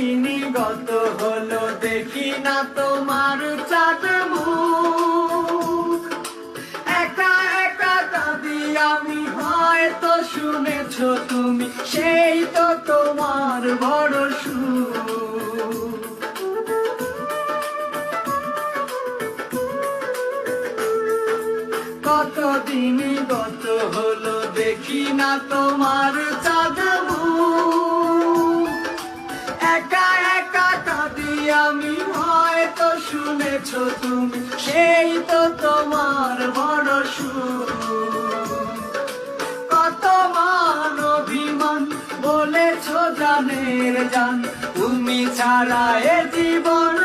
দিনই গত হলো দেখি না তোমার চাঁদ মুখ। একা একা কাঁদি আমি, হয়তো শুনেছো তুমি, সেই তো তোমার বড় সুখ। কতদিনই গত হলো দেখি না তোমার চাঁদ মুখ। একা একা কাঁদি আমি, হয়তো শুনেছো তুমি, সেই তো তোমার বড় সুখ। কত মান অভিমান বলেছো জানের জান, তুমি ছাড়া এ জীবন